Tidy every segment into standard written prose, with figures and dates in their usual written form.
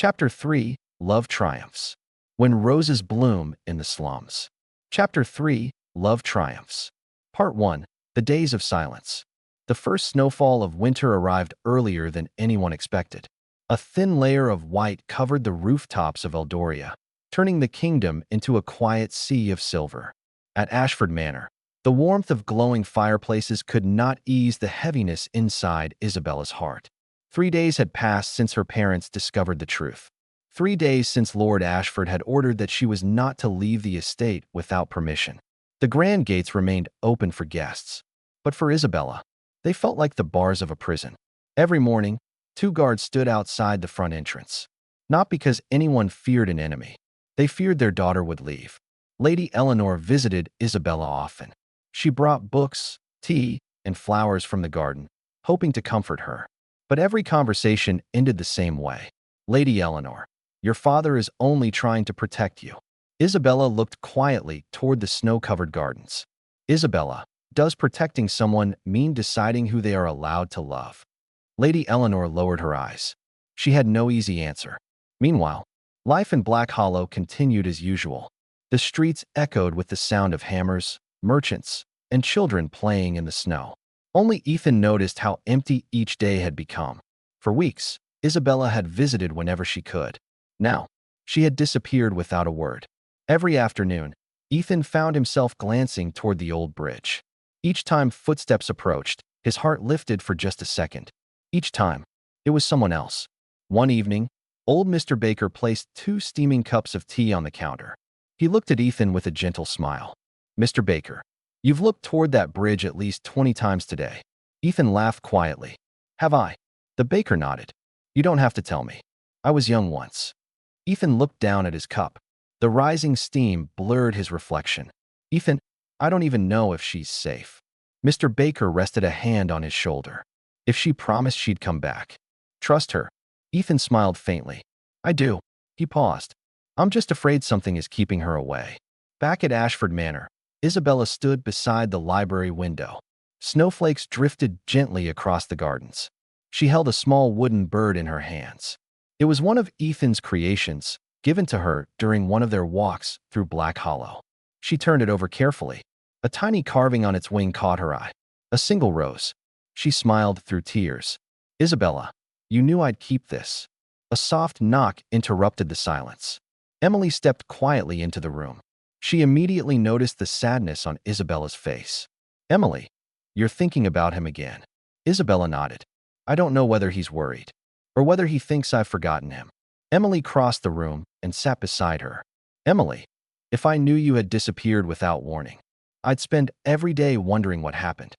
Chapter 3, Love Triumphs. When Roses Bloom in the Slums. Chapter 3, Love Triumphs. Part 1, The Days of Silence. The first snowfall of winter arrived earlier than anyone expected. A thin layer of white covered the rooftops of Eldoria, turning the kingdom into a quiet sea of silver. At Ashford Manor, the warmth of glowing fireplaces could not ease the heaviness inside Isabella's heart. 3 days had passed since her parents discovered the truth. 3 days since Lord Ashford had ordered that she was not to leave the estate without permission. The grand gates remained open for guests, but for Isabella, they felt like the bars of a prison. Every morning, 2 guards stood outside the front entrance. Not because anyone feared an enemy. They feared their daughter would leave. Lady Eleanor visited Isabella often. She brought books, tea, and flowers from the garden, hoping to comfort her. But every conversation ended the same way. Lady Eleanor, your father is only trying to protect you. Isabella looked quietly toward the snow-covered gardens. Isabella, does protecting someone mean deciding who they are allowed to love? Lady Eleanor lowered her eyes. She had no easy answer. Meanwhile, life in Black Hollow continued as usual. The streets echoed with the sound of hammers, merchants, and children playing in the snow. Only Ethan noticed how empty each day had become. For weeks, Isabella had visited whenever she could. Now, she had disappeared without a word. Every afternoon, Ethan found himself glancing toward the old bridge. Each time footsteps approached, his heart lifted for just a second. Each time, it was someone else. One evening, old Mr. Baker placed 2 steaming cups of tea on the counter. He looked at Ethan with a gentle smile. Mr. Baker, you've looked toward that bridge at least 20 times today. Ethan laughed quietly. Have I? The baker nodded. You don't have to tell me. I was young once. Ethan looked down at his cup. The rising steam blurred his reflection. Ethan, I don't even know if she's safe. Mr. Baker rested a hand on his shoulder. If she promised she'd come back. Trust her. Ethan smiled faintly. I do. He paused. I'm just afraid something is keeping her away. Back at Ashford Manor, Isabella stood beside the library window. Snowflakes drifted gently across the gardens. She held a small wooden bird in her hands. It was one of Ethan's creations, given to her during one of their walks through Black Hollow. She turned it over carefully. A tiny carving on its wing caught her eye. A single rose. She smiled through tears. Isabella, you knew I'd keep this. A soft knock interrupted the silence. Emily stepped quietly into the room. She immediately noticed the sadness on Isabella's face. Emily, you're thinking about him again. Isabella nodded. I don't know whether he's worried, or whether he thinks I've forgotten him. Emily crossed the room and sat beside her. Emily, if I knew you had disappeared without warning, I'd spend every day wondering what happened.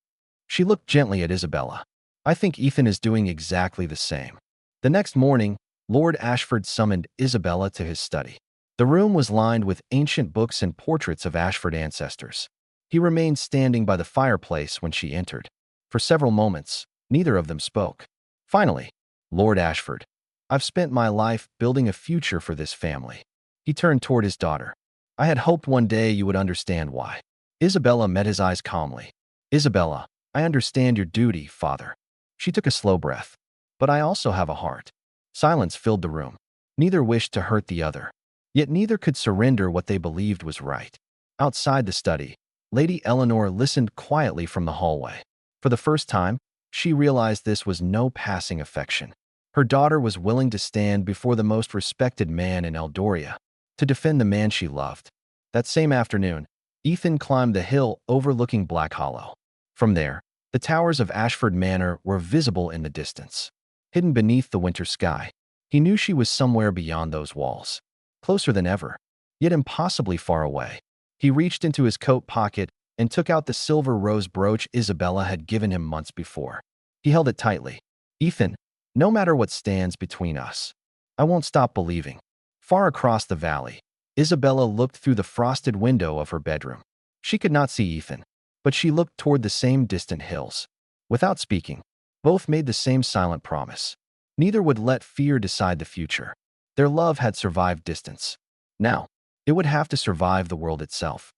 She looked gently at Isabella. I think Ethan is doing exactly the same. The next morning, Lord Ashford summoned Isabella to his study. The room was lined with ancient books and portraits of Ashford ancestors. He remained standing by the fireplace when she entered. For several moments, neither of them spoke. Finally, Lord Ashford, I've spent my life building a future for this family. He turned toward his daughter. I had hoped one day you would understand why. Isabella met his eyes calmly. Isabella, I understand your duty, father. She took a slow breath. But I also have a heart. Silence filled the room. Neither wished to hurt the other. Yet neither could surrender what they believed was right. Outside the study, Lady Eleanor listened quietly from the hallway. For the first time, she realized this was no passing affection. Her daughter was willing to stand before the most respected man in Eldoria, to defend the man she loved. That same afternoon, Ethan climbed the hill overlooking Black Hollow. From there, the towers of Ashford Manor were visible in the distance. Hidden beneath the winter sky, he knew she was somewhere beyond those walls. Closer than ever, yet impossibly far away. He reached into his coat pocket and took out the silver rose brooch Isabella had given him months before. He held it tightly. Ethan, no matter what stands between us, I won't stop believing. Far across the valley, Isabella looked through the frosted window of her bedroom. She could not see Ethan, but she looked toward the same distant hills. Without speaking, both made the same silent promise. Neither would let fear decide the future. Their love had survived distance. Now, it would have to survive the world itself.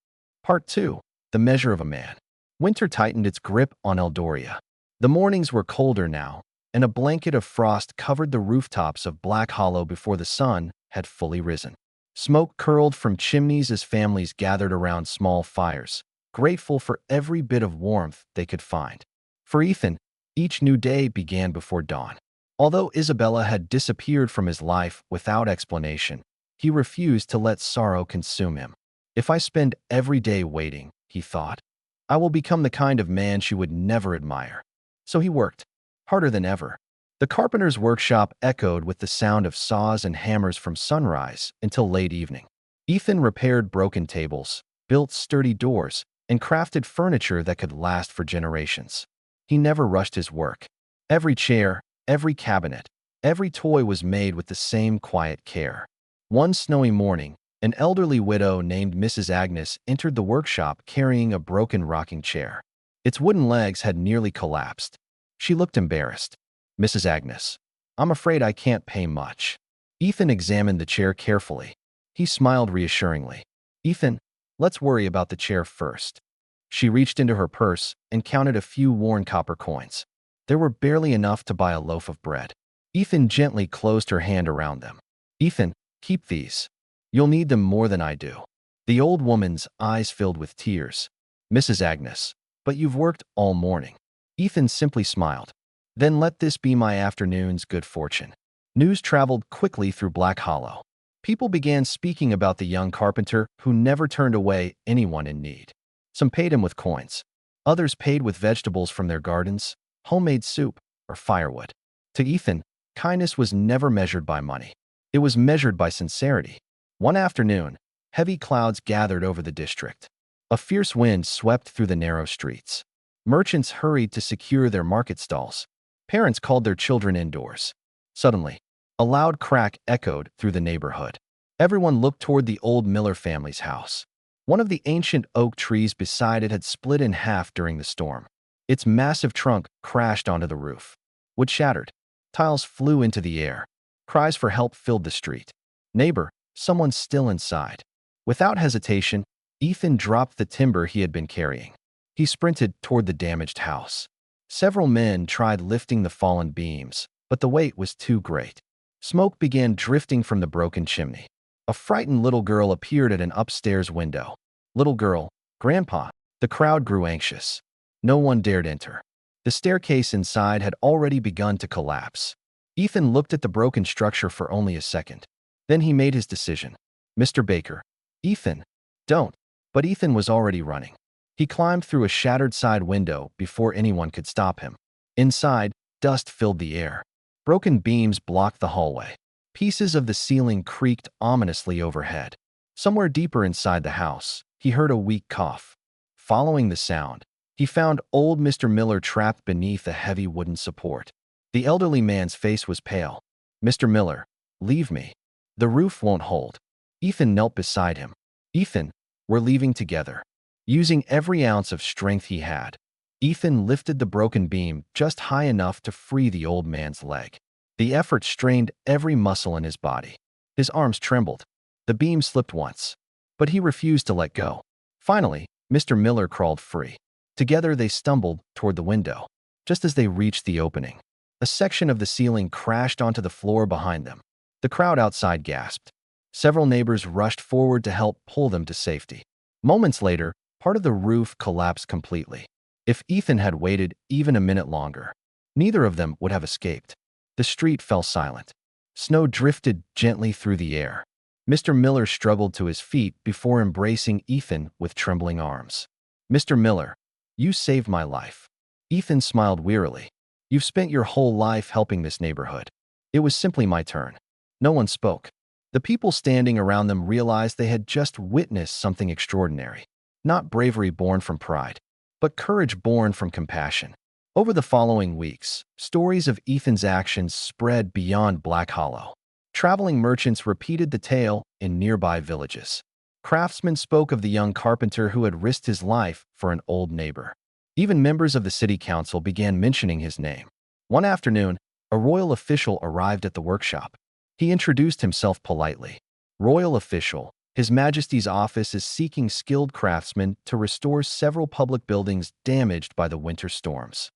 Part 2, The Measure of a Man. Winter tightened its grip on Eldoria. The mornings were colder now, and a blanket of frost covered the rooftops of Black Hollow before the sun had fully risen. Smoke curled from chimneys as families gathered around small fires, grateful for every bit of warmth they could find. For Ethan, each new day began before dawn. Although Isabella had disappeared from his life without explanation, he refused to let sorrow consume him. If I spend every day waiting, he thought, I will become the kind of man she would never admire. So he worked, harder than ever. The carpenter's workshop echoed with the sound of saws and hammers from sunrise until late evening. Ethan repaired broken tables, built sturdy doors, and crafted furniture that could last for generations. He never rushed his work. Every chair, every cabinet, every toy was made with the same quiet care. One snowy morning, an elderly widow named Mrs. Agnes entered the workshop carrying a broken rocking chair. Its wooden legs had nearly collapsed. She looked embarrassed. Mrs. Agnes, I'm afraid I can't pay much. Ethan examined the chair carefully. He smiled reassuringly. Ethan, let's worry about the chair first. She reached into her purse and counted a few worn copper coins. There were barely enough to buy a loaf of bread. Ethan gently closed her hand around them. Ethan, keep these. You'll need them more than I do. The old woman's eyes filled with tears. Mrs. Agnes, but you've worked all morning. Ethan simply smiled. Then let this be my afternoon's good fortune. News traveled quickly through Black Hollow. People began speaking about the young carpenter who never turned away anyone in need. Some paid him with coins. Others paid with vegetables from their gardens, homemade soup, or firewood. To Ethan, kindness was never measured by money. It was measured by sincerity. One afternoon, heavy clouds gathered over the district. A fierce wind swept through the narrow streets. Merchants hurried to secure their market stalls. Parents called their children indoors. Suddenly, a loud crack echoed through the neighborhood. Everyone looked toward the old Miller family's house. One of the ancient oak trees beside it had split in half during the storm. Its massive trunk crashed onto the roof. Wood shattered. Tiles flew into the air. Cries for help filled the street. Neighbor, someone's still inside. Without hesitation, Ethan dropped the timber he had been carrying. He sprinted toward the damaged house. Several men tried lifting the fallen beams, but the weight was too great. Smoke began drifting from the broken chimney. A frightened little girl appeared at an upstairs window. Little girl, Grandpa. The crowd grew anxious. No one dared enter. The staircase inside had already begun to collapse. Ethan looked at the broken structure for only a second. Then he made his decision. Mr. Baker. Ethan. Don't. But Ethan was already running. He climbed through a shattered side window before anyone could stop him. Inside, dust filled the air. Broken beams blocked the hallway. Pieces of the ceiling creaked ominously overhead. Somewhere deeper inside the house, he heard a weak cough. Following the sound, he found old Mr. Miller trapped beneath a heavy wooden support. The elderly man's face was pale. Mr. Miller, leave me. The roof won't hold. Ethan knelt beside him. Ethan, we're leaving together. Using every ounce of strength he had, Ethan lifted the broken beam just high enough to free the old man's leg. The effort strained every muscle in his body. His arms trembled. The beam slipped once, but he refused to let go. Finally, Mr. Miller crawled free. Together they stumbled toward the window. Just as they reached the opening, a section of the ceiling crashed onto the floor behind them. The crowd outside gasped. Several neighbors rushed forward to help pull them to safety. Moments later, part of the roof collapsed completely. If Ethan had waited even a minute longer, neither of them would have escaped. The street fell silent. Snow drifted gently through the air. Mr. Miller struggled to his feet before embracing Ethan with trembling arms. Mr. Miller, you saved my life. Ethan smiled wearily. You've spent your whole life helping this neighborhood. It was simply my turn. No one spoke. The people standing around them realized they had just witnessed something extraordinary. Not bravery born from pride, but courage born from compassion. Over the following weeks, stories of Ethan's actions spread beyond Black Hollow. Traveling merchants repeated the tale in nearby villages. Craftsmen spoke of the young carpenter who had risked his life for an old neighbor. Even members of the city council began mentioning his name. One afternoon, a royal official arrived at the workshop. He introduced himself politely. Royal official, His Majesty's office is seeking skilled craftsmen to restore several public buildings damaged by the winter storms.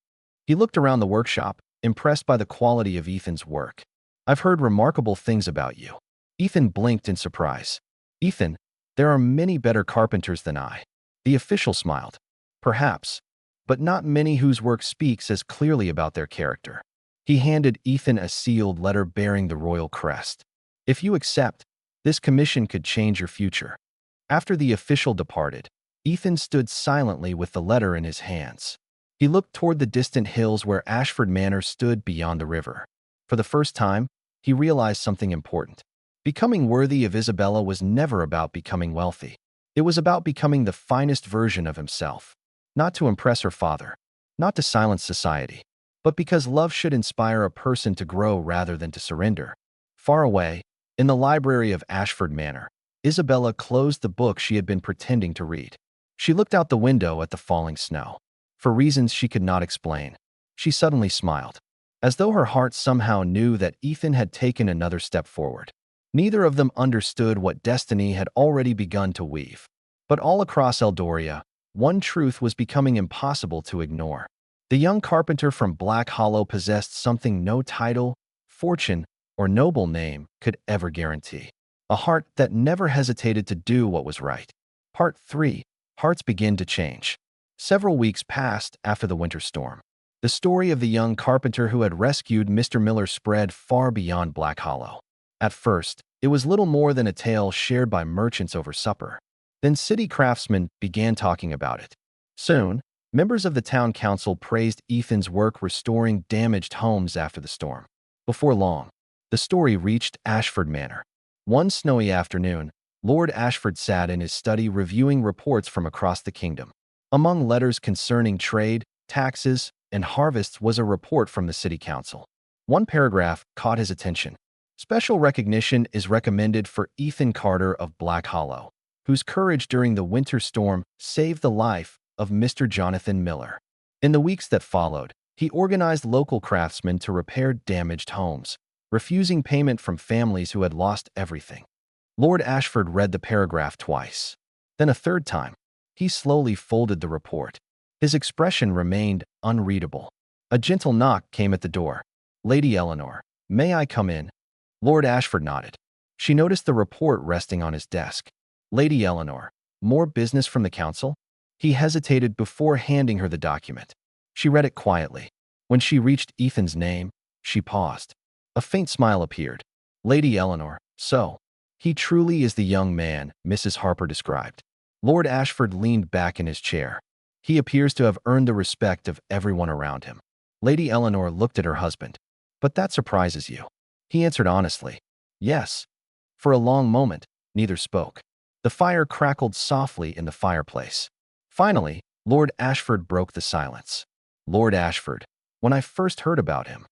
He looked around the workshop, impressed by the quality of Ethan's work. "I've heard remarkable things about you." Ethan blinked in surprise. "Ethan, there are many better carpenters than I." The official smiled. "Perhaps, but not many whose work speaks as clearly about their character." He handed Ethan a sealed letter bearing the royal crest. "If you accept, this commission could change your future." After the official departed, Ethan stood silently with the letter in his hands. He looked toward the distant hills where Ashford Manor stood beyond the river. For the first time, he realized something important. Becoming worthy of Isabella was never about becoming wealthy. It was about becoming the finest version of himself. Not to impress her father, not to silence society, but because love should inspire a person to grow rather than to surrender. Far away, in the library of Ashford Manor, Isabella closed the book she had been pretending to read. She looked out the window at the falling snow. For reasons she could not explain, she suddenly smiled, as though her heart somehow knew that Ethan had taken another step forward. Neither of them understood what destiny had already begun to weave. But all across Eldoria, one truth was becoming impossible to ignore. The young carpenter from Black Hollow possessed something no title, fortune, or noble name could ever guarantee. A heart that never hesitated to do what was right. Part 3. Hearts Begin to Change. Several weeks passed after the winter storm. The story of the young carpenter who had rescued Mr. Miller spread far beyond Black Hollow. At first, it was little more than a tale shared by merchants over supper. Then city craftsmen began talking about it. Soon, members of the town council praised Ethan's work restoring damaged homes after the storm. Before long, the story reached Ashford Manor. One snowy afternoon, Lord Ashford sat in his study reviewing reports from across the kingdom. Among letters concerning trade, taxes, and harvests was a report from the city council. One paragraph caught his attention. Special recognition is recommended for Ethan Carter of Black Hollow, whose courage during the winter storm saved the life of Mr. Jonathan Miller. In the weeks that followed, he organized local craftsmen to repair damaged homes, refusing payment from families who had lost everything. Lord Ashford read the paragraph twice. Then a third time, he slowly folded the report. His expression remained unreadable. A gentle knock came at the door. "Lady Eleanor, may I come in?" Lord Ashford nodded. She noticed the report resting on his desk. "Lady Eleanor, more business from the council?" He hesitated before handing her the document. She read it quietly. When she reached Ethan's name, she paused. A faint smile appeared. "Lady Eleanor, so he truly is the young man Mrs. Harper described." Lord Ashford leaned back in his chair. "He appears to have earned the respect of everyone around him." Lady Eleanor looked at her husband. "But that surprises you." He answered honestly, "Yes." For a long moment, neither spoke. The fire crackled softly in the fireplace. Finally, Lord Ashford broke the silence. "Lord Ashford, when I first heard about him,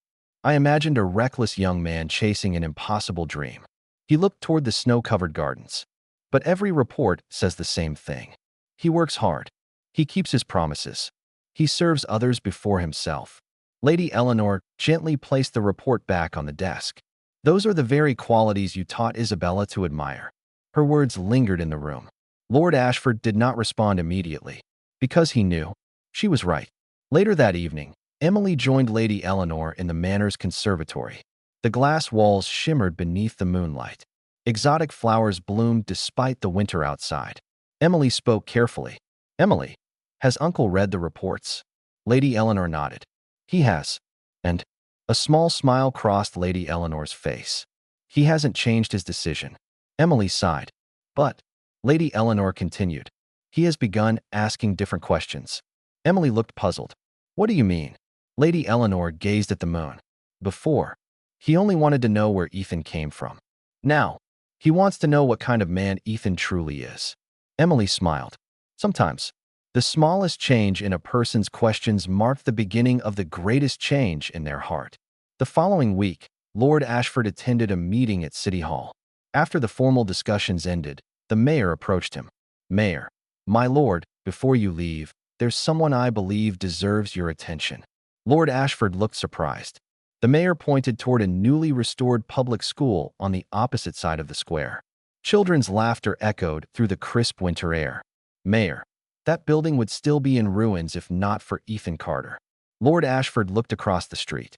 I imagined a reckless young man chasing an impossible dream." He looked toward the snow-covered gardens. "But every report says the same thing. He works hard. He keeps his promises. He serves others before himself." Lady Eleanor gently placed the report back on the desk. "Those are the very qualities you taught Isabella to admire." Her words lingered in the room. Lord Ashford did not respond immediately, because he knew she was right. Later that evening, Emily joined Lady Eleanor in the manor's conservatory. The glass walls shimmered beneath the moonlight. Exotic flowers bloomed despite the winter outside. Emily spoke carefully. "Emily, has Uncle read the reports?" Lady Eleanor nodded. "He has." And a small smile crossed Lady Eleanor's face. "He hasn't changed his decision." Emily sighed. "But," Lady Eleanor continued, "he has begun asking different questions." Emily looked puzzled. "What do you mean?" Lady Eleanor gazed at the moon. "Before, he only wanted to know where Ethan came from. Now, he wants to know what kind of man Ethan truly is." Emily smiled. Sometimes, the smallest change in a person's questions marked the beginning of the greatest change in their heart. The following week, Lord Ashford attended a meeting at City Hall. After the formal discussions ended, the mayor approached him. "Mayor, my lord, before you leave, there's someone I believe deserves your attention." Lord Ashford looked surprised. The mayor pointed toward a newly restored public school on the opposite side of the square. Children's laughter echoed through the crisp winter air. "Mayor, that building would still be in ruins if not for Ethan Carter." Lord Ashford looked across the street.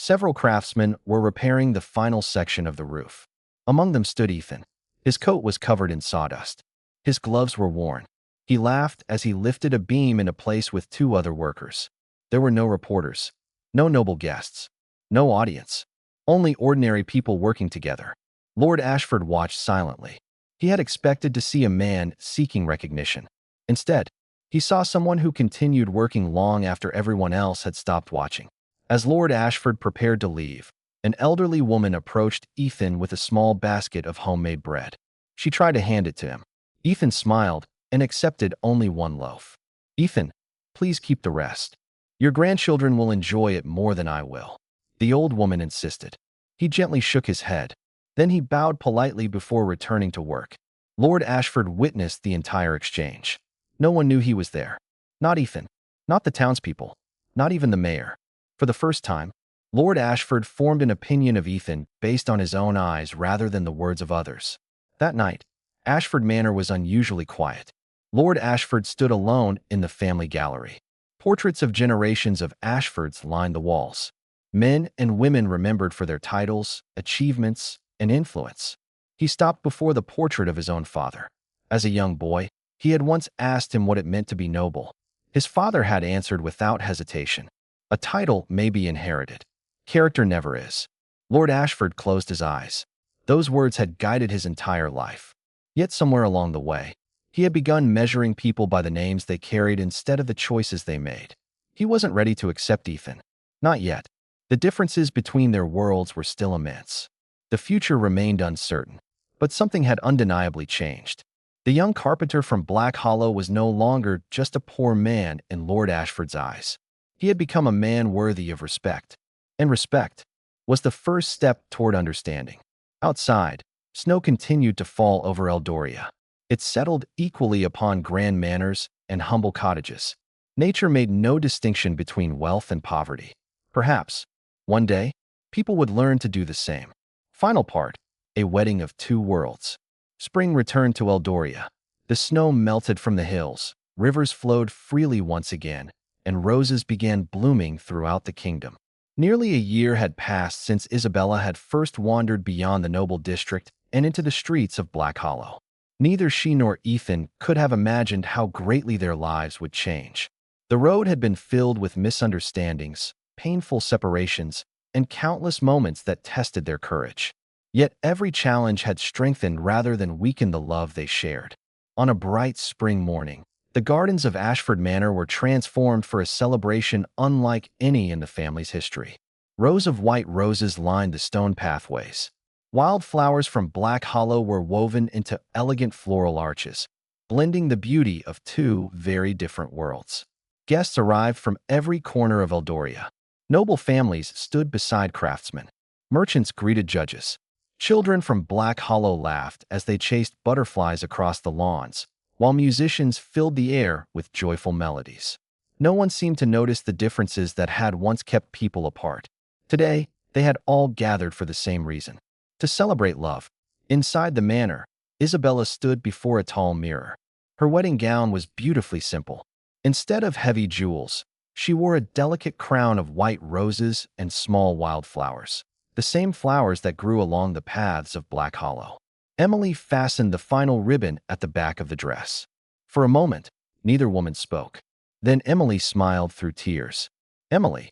Several craftsmen were repairing the final section of the roof. Among them stood Ethan. His coat was covered in sawdust. His gloves were worn. He laughed as he lifted a beam into place with two other workers. There were no reporters, no noble guests, no audience, only ordinary people working together. Lord Ashford watched silently. He had expected to see a man seeking recognition. Instead, he saw someone who continued working long after everyone else had stopped watching. As Lord Ashford prepared to leave, an elderly woman approached Ethan with a small basket of homemade bread. She tried to hand it to him. Ethan smiled and accepted only one loaf. "Ethan, please keep the rest. Your grandchildren will enjoy it more than I will," the old woman insisted. He gently shook his head. Then he bowed politely before returning to work. Lord Ashford witnessed the entire exchange. No one knew he was there. Not Ethan, not the townspeople, not even the mayor. For the first time, Lord Ashford formed an opinion of Ethan based on his own eyes rather than the words of others. That night, Ashford Manor was unusually quiet. Lord Ashford stood alone in the family gallery. Portraits of generations of Ashfords lined the walls. Men and women remembered for their titles, achievements, and influence. He stopped before the portrait of his own father. As a young boy, he had once asked him what it meant to be noble. His father had answered without hesitation. "A title may be inherited. Character never is." Lord Ashford closed his eyes. Those words had guided his entire life. Yet somewhere along the way, he had begun measuring people by the names they carried instead of the choices they made. He wasn't ready to accept Ethan. Not yet. The differences between their worlds were still immense. The future remained uncertain, but something had undeniably changed. The young carpenter from Black Hollow was no longer just a poor man in Lord Ashford's eyes. He had become a man worthy of respect. And respect was the first step toward understanding. Outside, snow continued to fall over Eldoria. It settled equally upon grand manors and humble cottages. Nature made no distinction between wealth and poverty. Perhaps, one day, people would learn to do the same. Final part, a wedding of two worlds. Spring returned to Eldoria. The snow melted from the hills, rivers flowed freely once again, and roses began blooming throughout the kingdom. Nearly a year had passed since Isabella had first wandered beyond the noble district and into the streets of Black Hollow. Neither she nor Ethan could have imagined how greatly their lives would change. The road had been filled with misunderstandings, painful separations, and countless moments that tested their courage. Yet every challenge had strengthened rather than weakened the love they shared. On a bright spring morning, the gardens of Ashford Manor were transformed for a celebration unlike any in the family's history. Rows of white roses lined the stone pathways. Wildflowers from Black Hollow were woven into elegant floral arches, blending the beauty of two very different worlds. Guests arrived from every corner of Eldoria. Noble families stood beside craftsmen. Merchants greeted judges. Children from Black Hollow laughed as they chased butterflies across the lawns, while musicians filled the air with joyful melodies. No one seemed to notice the differences that had once kept people apart. Today, they had all gathered for the same reason: to celebrate love. Inside the manor, Isabella stood before a tall mirror. Her wedding gown was beautifully simple. Instead of heavy jewels, she wore a delicate crown of white roses and small wildflowers, the same flowers that grew along the paths of Black Hollow. Emily fastened the final ribbon at the back of the dress. For a moment, neither woman spoke. Then Emily smiled through tears. "Emily,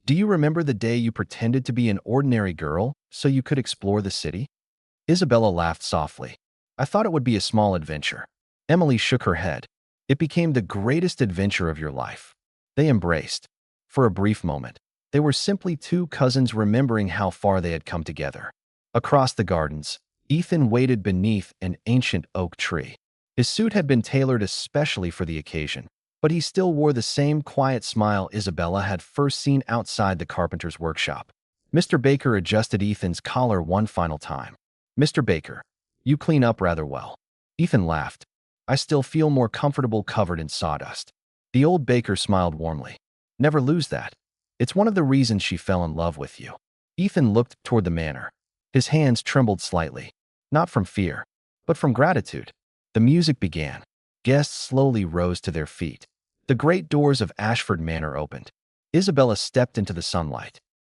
do you remember the day you pretended to be an ordinary girl so you could explore the city?" Isabella laughed softly. "I thought it would be a small adventure." Emily shook her head. "It became the greatest adventure of your life." They embraced. For a brief moment, they were simply two cousins remembering how far they had come together. Across the gardens, Ethan waited beneath an ancient oak tree. His suit had been tailored especially for the occasion, but he still wore the same quiet smile Isabella had first seen outside the carpenter's workshop. Mr. Baker adjusted Ethan's collar one final time. "Mr. Baker, you clean up rather well." Ethan laughed. "I still feel more comfortable covered in sawdust." The old baker smiled warmly. "Never lose that. It's one of the reasons she fell in love with you." Ethan looked toward the manor. His hands trembled slightly, not from fear, but from gratitude. The music began. Guests slowly rose to their feet. The great doors of Ashford Manor opened. Isabella stepped into the sunlight.